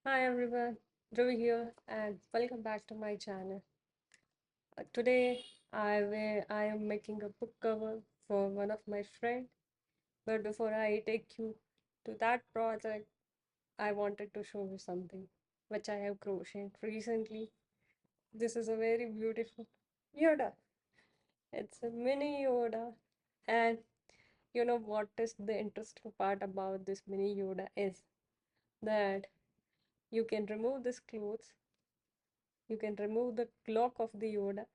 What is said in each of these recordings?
Hi everyone, Dhruvi here and welcome back to my channel. Today I am making a book cover for one of my friend. But before I take you to that project, I wanted to show you something which I have crocheted recently. This is a very beautiful Yoda. It's a mini Yoda. And you know what is the interesting part about this mini Yoda is that you can remove this clothes, you can remove the clock of the Yoda,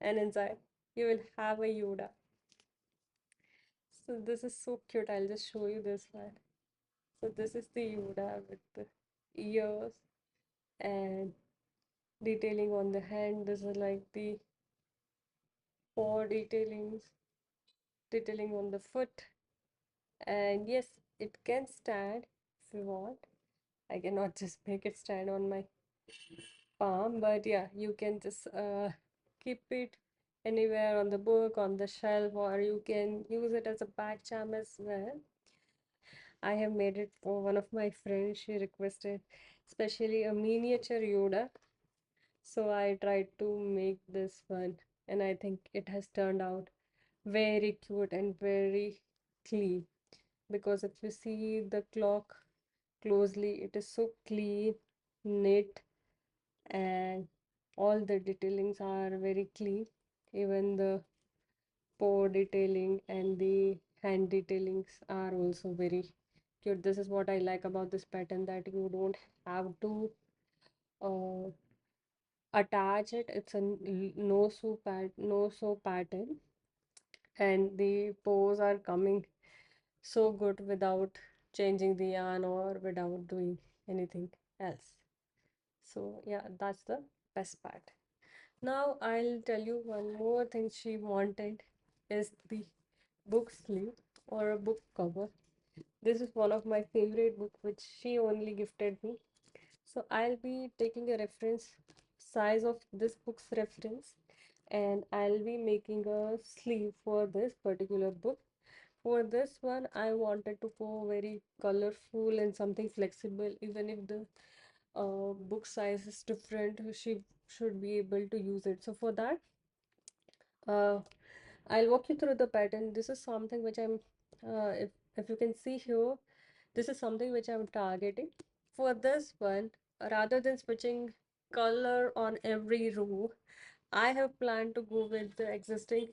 and inside you will have a Yoda. So this is so cute. I'll just show you this one. So this is the Yoda with the ears and detailing on the hand. This is like the paw detailing on the foot. And yes, it can stand if you want. I cannot just make it stand on my palm, but yeah, you can just keep it anywhere on the book, on the shelf, or you can use it as a back charm as well. I have made it for one of my friends. She requested especially a miniature Yoda. So I tried to make this one, and I think it has turned out very cute and very clean. Because if you see the clock closely, it is so clean, neat, and all the detailings are very clean. Even the paw detailing and the hand detailings are also very cute. This is what I like about this pattern, that you don't have to uh, attach it. It's a no sew pattern, and the paws are coming so good without changing the yarn or without doing anything else. So yeah, that's the best part. Now I'll tell you one more thing she wanted is the book sleeve or a book cover. This is one of my favorite book which she only gifted me. So I'll be taking a reference size of this book's reference, and I'll be making a sleeve for this particular book. For this one, I wanted to go very colorful and something flexible, even if the book size is different, she should be able to use it. So for that, uh, I'll walk you through the pattern. This is something which if you can see here, this is something which I'm targeting. For this one, rather than switching color on every row, I have planned to go with the existing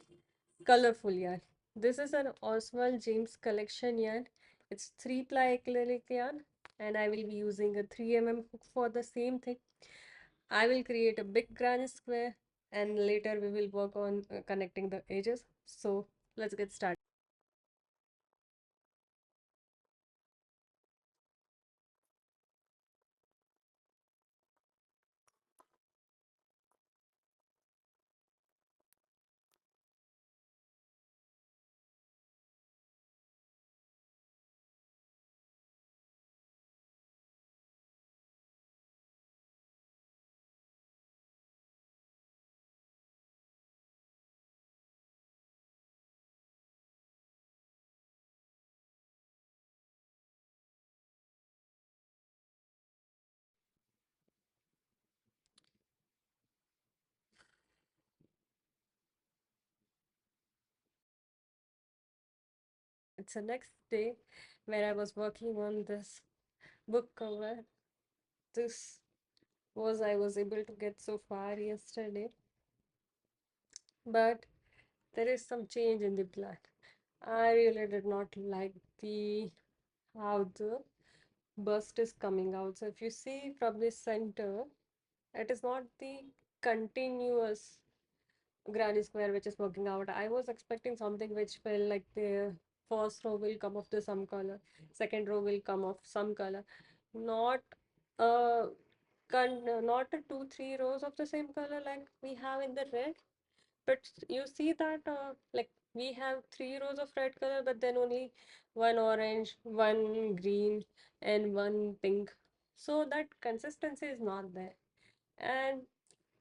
colorful yarn. This is an Oswald James collection yarn. It's 3-ply acrylic yarn, and I will be using a 3 mm hook for the same thing. I will create a big granny square, and later we will work on connecting the edges. So let's get started. It's the next day where I was working on this book cover. This was I was able to get so far yesterday, but there is some change in the plan. I really did not like the how the bust is coming out. So if you see from the center, it is not the continuous granny square which is working out. I was expecting something which felt like the first row will come off to some color, second row will come off some color, not uh not a 2-3 rows of the same color like we have in the red. But you see that like we have 3 rows of red color, but then only one orange, one green, and one pink. So that consistency is not there, and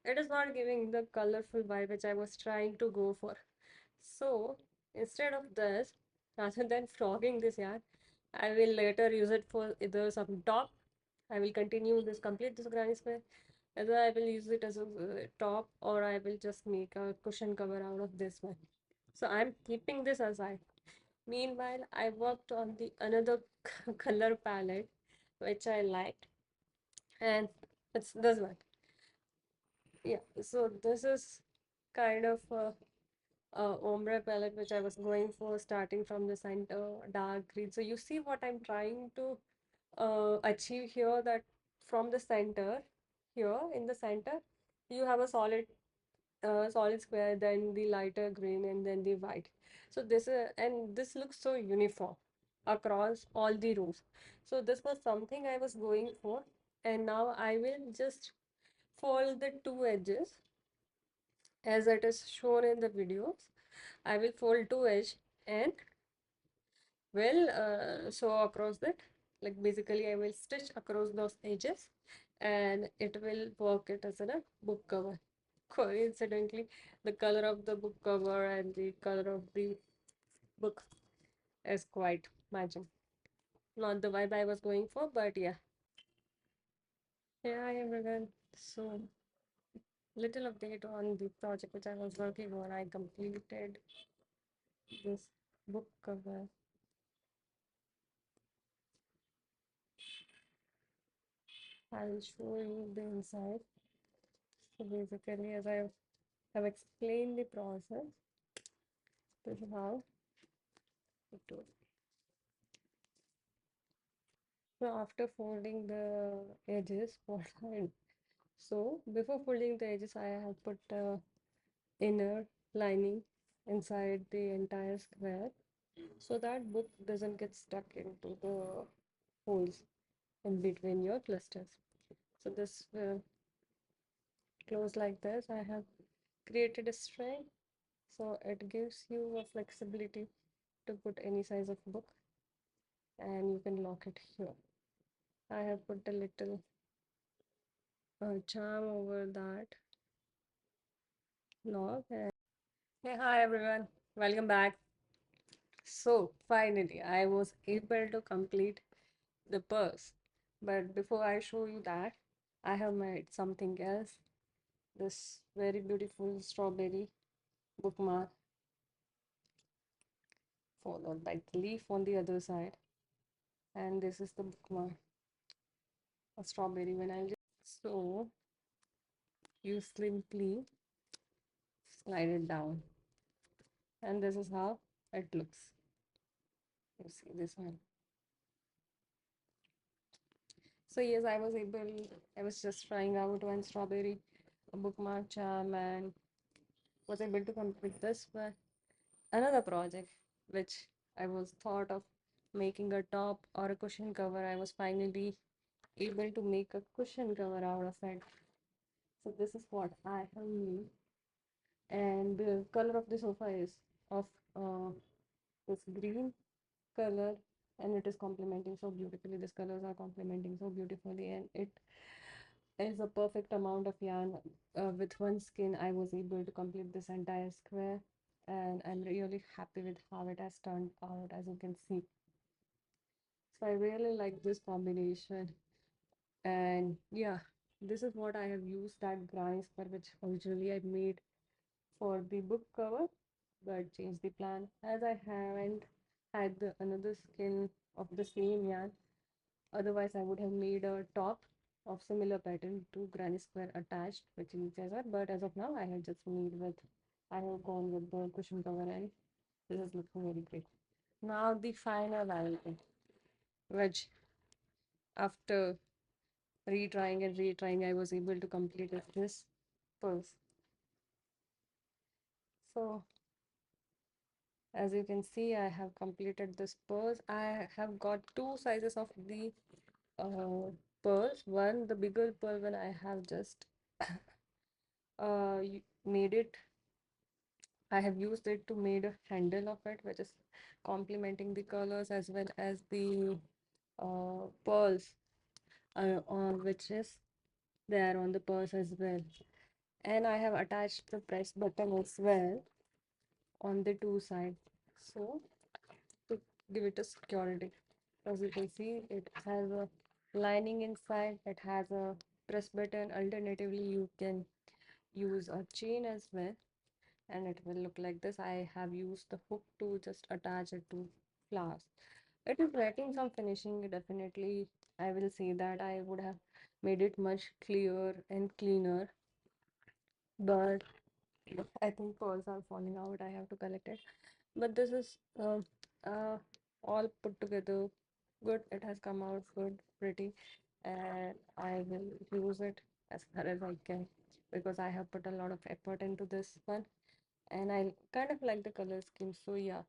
it is not giving the colorful vibe which I was trying to go for. So instead of this, rather than frogging this yarn, I will later use it for either some top I will continue this, complete this granny square. Either I will use it as a top, or I will just make a cushion cover out of this one. So I'm keeping this aside. Meanwhile, I worked on the another color palette which I liked, and it's this one. Yeah, so this is kind of a ombre palette which I was going for, starting from the center, dark green. So you see what I'm trying to achieve here, that from the center, here in the center, you have a solid square, then the lighter green, and then the white. So this is, and this looks so uniform across all the rows. So this was something I was going for, and now I will just fold the two edges as it is shown in the videos. I will fold two edge and will sew across that. Like basically, I will stitch across those edges, and it will work it as a book cover. Coincidentally, the color of the book cover and the color of the book is quite matching. Not the vibe I was going for, but yeah. Yeah, everyone. So, little update on the project which I was working on. I completed this book cover. I'll show you the inside. So basically, as I have explained the process, this is how it goes. So after folding the edges, what I so before folding the edges, I have put inner lining inside the entire square so that book doesn't get stuck into the holes in between your clusters. So this will close like this. I have created a string, so it gives you a flexibility to put any size of book, and you can lock it here. I have put a little charm over that lock. And hey, hi everyone, welcome back. So finally, I was able to complete the purse. But before I show you that, I have made something else. This very beautiful strawberry bookmark, followed by the leaf on the other side. And this is the bookmark, a strawberry when I just so you simply slide it down. And this is how it looks. You see this one. So yes, I was just trying out one strawberry bookmark charm and was able to complete this. But another project which I was thought of making a top or a cushion cover, I was finally able to make a cushion cover out of it. So this is what I have made, and the color of the sofa is of this green color, and it is complementing so beautifully. These colors are complementing so beautifully, and it is a perfect amount of yarn. With one skein, I was able to complete this entire square, and I'm really happy with how it has turned out, as you can see. So I really like this combination, and yeah, this is what I have used that granny square which originally I made for the book cover, but changed the plan as I haven't had another skein of the same yarn. Otherwise, I would have made a top of similar pattern to granny square attached with each other. But as of now, I have gone with the cushion cover, and this is looking very great. Now the final element, which after retrying and retrying, I was able to complete it, this purse. So as you can see, I have completed this purse. I have got two sizes of the uh, pearls. One, the bigger pearl one, I have just made it. I have used it to made a handle of it, which is complementing the colors as well as the pearls on which is there on the purse as well. And I have attached the press button as well on the two sides. So to give it a security, as you can see, it has a lining inside. It has a press button. Alternatively, you can use a chain as well, and it will look like this. I have used the hook to just attach it to flowers. It is lacking some finishing, definitely. I will say that I would have made it much clearer and cleaner, but I think pearls are falling out. I have to collect it. But this is uh, all put together good. It has come out good, pretty, and I will use it as far as I can because I have put a lot of effort into this one, and I kind of like the color scheme. So yeah,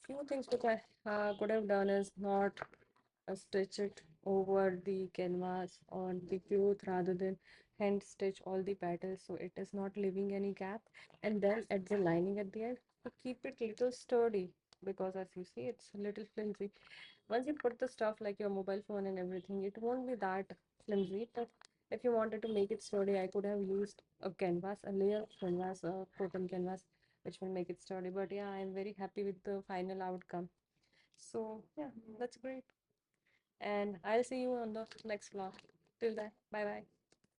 few things which I could have done is not stitch it over the canvas on the cloth rather than hand stitch all the petals so it is not leaving any gap, and then add the lining at the end to keep it little sturdy because as you see it's a little flimsy. Once you put the stuff like your mobile phone and everything, it won't be that flimsy. But if you wanted to make it sturdy, I could have used a canvas, a layer of canvas, a cotton canvas, which will make it sturdy. But yeah, I'm very happy with the final outcome. So yeah, that's great. And I'll see you on the next vlog. Till then, bye bye.